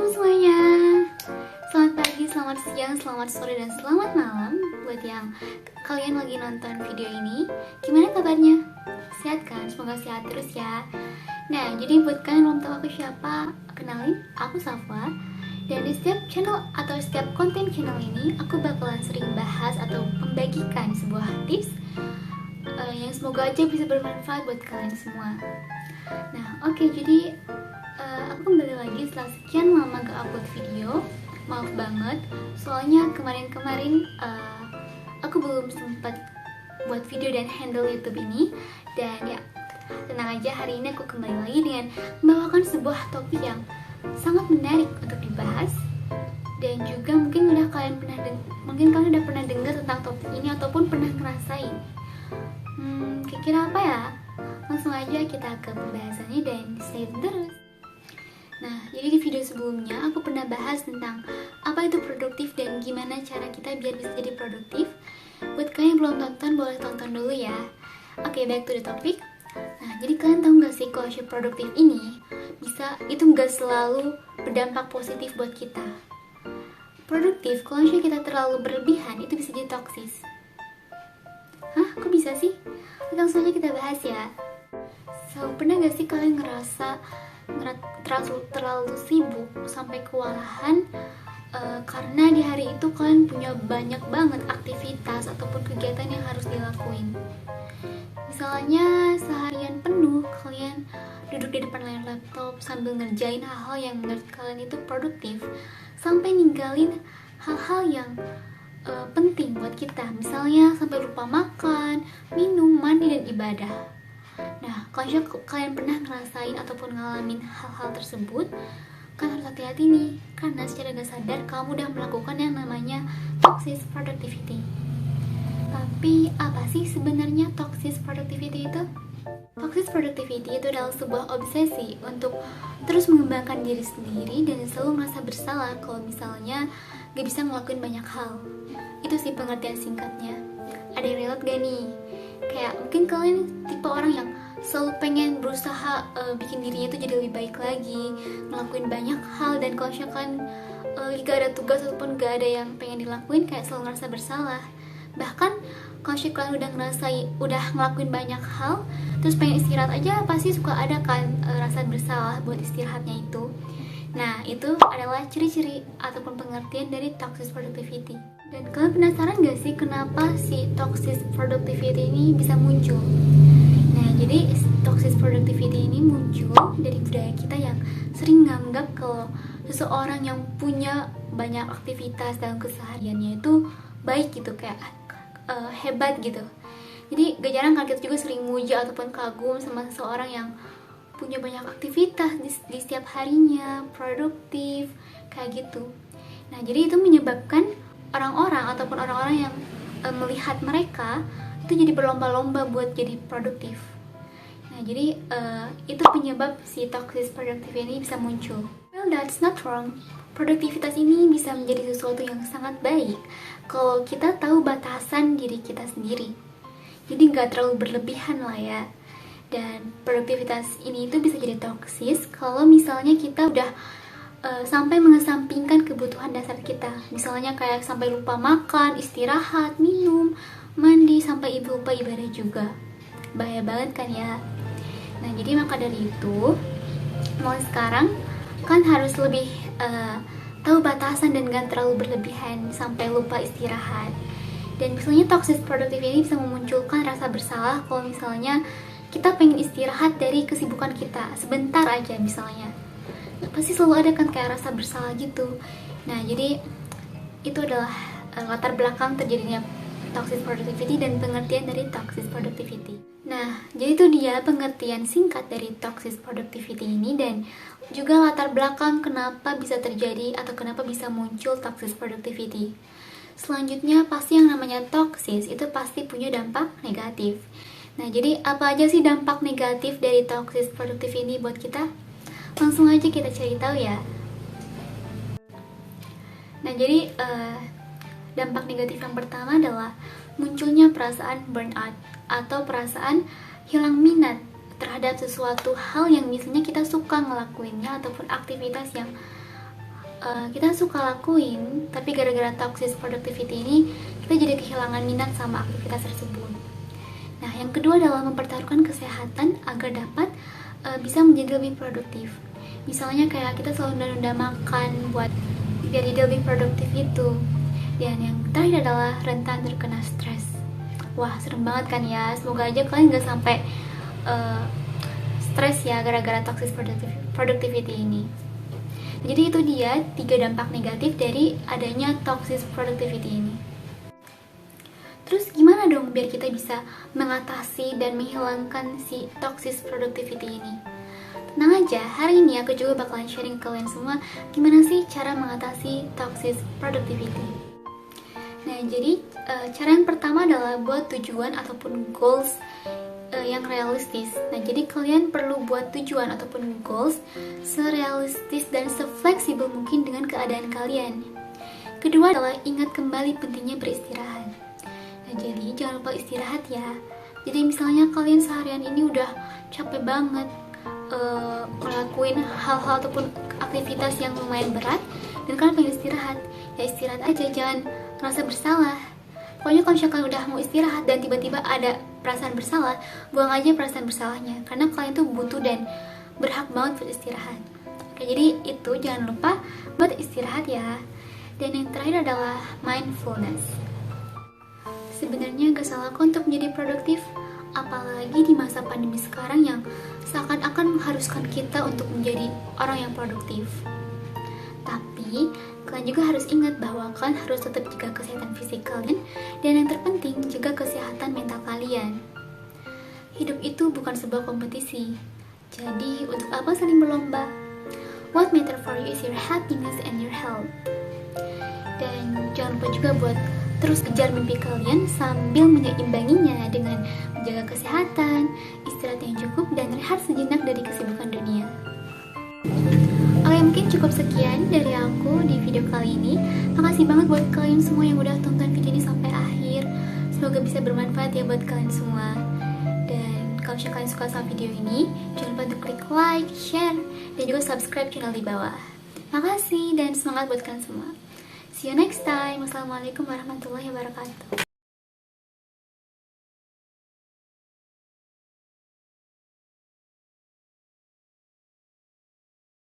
Halo semuanya, selamat pagi, selamat siang, selamat sore, dan selamat malam buat yang kalian lagi nonton video ini. Gimana kabarnya? Sehat kan? Semoga sehat terus ya. Nah, jadi buat kalian belum tahu aku siapa, kenalin, aku Safa. Dan di setiap channel atau setiap konten channel ini, aku bakalan sering bahas atau membagikan sebuah tips yang semoga aja bisa bermanfaat buat kalian semua. Nah, oke, jadi aku kembali lagi setelah sekian lama gak upload video. Maaf banget, soalnya kemarin-kemarin aku belum sempat buat video dan handle YouTube ini. Dan ya, tenang aja, hari ini aku kembali lagi dengan membawakan sebuah topik yang sangat menarik untuk dibahas. Dan juga mungkin kalian udah pernah dengar tentang topik ini ataupun pernah ngerasain. Kira-kira apa ya? Langsung aja kita ke pembahasannya dan stay tune terus. Nah, jadi di video sebelumnya aku pernah bahas tentang apa itu produktif dan gimana cara kita biar bisa jadi produktif. Buat kalian yang belum tonton, boleh tonton dulu ya. Oke, back to the topic. Nah, jadi kalian tahu gak sih kalau si produktif ini itu gak selalu berdampak positif buat kita. Produktif, kalau kita terlalu berlebihan, itu bisa jadi toksis. Hah? Kok bisa sih? Langsung aja kita bahas ya. So, pernah gak sih kalian ngerasa terlalu sibuk sampai kewalahan karena di hari itu kalian punya banyak banget aktivitas ataupun kegiatan yang harus dilakuin. Misalnya seharian penuh kalian duduk di depan layar laptop sambil ngerjain hal-hal yang menurut kalian itu produktif, sampai ninggalin hal-hal yang penting buat kita, misalnya sampai lupa makan, minum, mandi, dan ibadah. Nah, kalau kalian pernah ngerasain ataupun ngalamin hal-hal tersebut, kan harus hati-hati nih, karena secara gak sadar kamu udah melakukan yang namanya toxic productivity. Tapi apa sih sebenarnya toxic productivity itu? Toxic productivity itu adalah sebuah obsesi untuk terus mengembangkan diri sendiri dan selalu merasa bersalah kalau misalnya gak bisa ngelakuin banyak hal. Itu sih pengertian singkatnya. Ada yang relate gak nih? Kayak mungkin kalian tipe orang yang selalu pengen berusaha bikin dirinya itu jadi lebih baik lagi, ngelakuin banyak hal, dan kalau kalian gak ada tugas ataupun gak ada yang pengen dilakuin, kayak selalu ngerasa bersalah. Bahkan kalau kalian udah ngelakuin banyak hal, terus pengen istirahat aja, pasti suka ada kan rasa bersalah buat istirahatnya itu. Nah, itu adalah ciri-ciri ataupun pengertian dari toxic productivity. Dan kalian penasaran gak sih kenapa si toxic productivity ini bisa muncul? Nah, jadi toxic productivity ini muncul dari budaya kita yang sering nganggap kalau seseorang yang punya banyak aktivitas dalam kesehariannya itu baik gitu, kayak hebat gitu. Jadi gak jarang kan kita juga sering muja ataupun kagum sama seseorang yang punya banyak aktivitas di setiap harinya, produktif, kayak gitu. Nah, jadi itu menyebabkan orang-orang ataupun orang-orang yang melihat mereka itu jadi berlomba-lomba buat jadi produktif. Nah, jadi itu penyebab si toxic productivity ini bisa muncul. Well, that's not wrong. Produktivitas ini bisa menjadi sesuatu yang sangat baik kalau kita tahu batasan diri kita sendiri. Jadi nggak terlalu berlebihan lah ya. Dan produktivitas ini itu bisa jadi toksis kalau misalnya kita udah sampai mengesampingkan kebutuhan dasar kita. Misalnya kayak sampai lupa makan, istirahat, minum, mandi, sampai lupa ibadah juga. Bahaya banget kan ya. Nah, jadi maka dari itu, mulai sekarang kan harus lebih tahu batasan dan gak terlalu berlebihan sampai lupa istirahat. Dan misalnya toxic productivity ini bisa memunculkan rasa bersalah kalau misalnya kita pengen istirahat dari kesibukan kita sebentar aja misalnya. Pasti selalu ada kan kayak rasa bersalah gitu. Nah, jadi itu adalah latar belakang terjadinya toxic productivity dan pengertian dari toxic productivity. Nah, jadi itu dia pengertian singkat dari toxic productivity ini dan juga latar belakang kenapa bisa terjadi atau kenapa bisa muncul toxic productivity. Selanjutnya, pasti yang namanya toxic itu pasti punya dampak negatif. Nah, jadi apa aja sih dampak negatif dari toxic productivity ini buat kita? Langsung aja kita cari tahu ya. Nah, jadi dampak negatif yang pertama adalah munculnya perasaan burnout atau perasaan hilang minat terhadap sesuatu hal yang misalnya kita suka ngelakuinnya ataupun aktivitas yang kita suka lakuin, tapi gara-gara toxic productivity ini kita jadi kehilangan minat sama aktivitas tersebut. Nah, yang kedua adalah mempertaruhkan kesehatan agar dapat bisa menjadi lebih produktif. Misalnya kayak kita selalu nunda-nunda makan buat biar jadi lebih produktif itu. Dan yang terakhir adalah rentan terkena stres. Wah, serem banget kan ya. Semoga aja kalian gak sampai stres ya gara-gara toxic productivity ini. Jadi itu dia 3 dampak negatif dari adanya toxic productivity ini. Terus gimana dong biar kita bisa mengatasi dan menghilangkan si toxic productivity ini? Tenang aja, hari ini aku juga bakalan sharing ke kalian semua gimana sih cara mengatasi toxic productivity. Nah, jadi cara yang pertama adalah buat tujuan ataupun goals yang realistis. Nah, jadi kalian perlu buat tujuan ataupun goals serealistis dan sefleksibel mungkin dengan keadaan kalian. Kedua adalah ingat kembali pentingnya beristirahat. Nah, jadi jangan lupa istirahat ya. Jadi misalnya kalian seharian ini udah capek banget ngelakuin hal-hal ataupun aktivitas yang lumayan berat dan kalian pengen istirahat, ya istirahat aja, jangan merasa bersalah. Pokoknya kalau misalkan udah mau istirahat dan tiba-tiba ada perasaan bersalah, buang aja perasaan bersalahnya, karena kalian tuh butuh dan berhak banget buat istirahat. Oke, jadi itu jangan lupa buat istirahat ya. Dan yang terakhir adalah mindfulness. Sebenarnya gak salah kok untuk menjadi produktif, apalagi di masa pandemi sekarang yang seakan-akan mengharuskan kita untuk menjadi orang yang produktif. Tapi kalian juga harus ingat bahwa kalian harus tetap jaga kesehatan fisik kalian, dan yang terpenting jaga kesehatan mental kalian. Hidup itu bukan sebuah kompetisi, jadi untuk apa saling berlomba? What matter for you is your happiness and your health. Dan jangan lupa juga buat terus kejar mimpi kalian sambil menyeimbanginya dengan menjaga kesehatan, istirahat yang cukup, dan rehat sejenak dari kesibukan dunia. Oke, mungkin cukup sekian dari aku di video kali ini. Makasih banget buat kalian semua yang udah tonton video ini sampai akhir. Semoga bisa bermanfaat ya buat kalian semua. Dan kalau misalnya kalian suka sama video ini, jangan lupa untuk klik like, share, dan juga subscribe channel di bawah. Makasih dan semangat buat kalian semua. See you next time. Wassalamualaikum warahmatullahi wabarakatuh.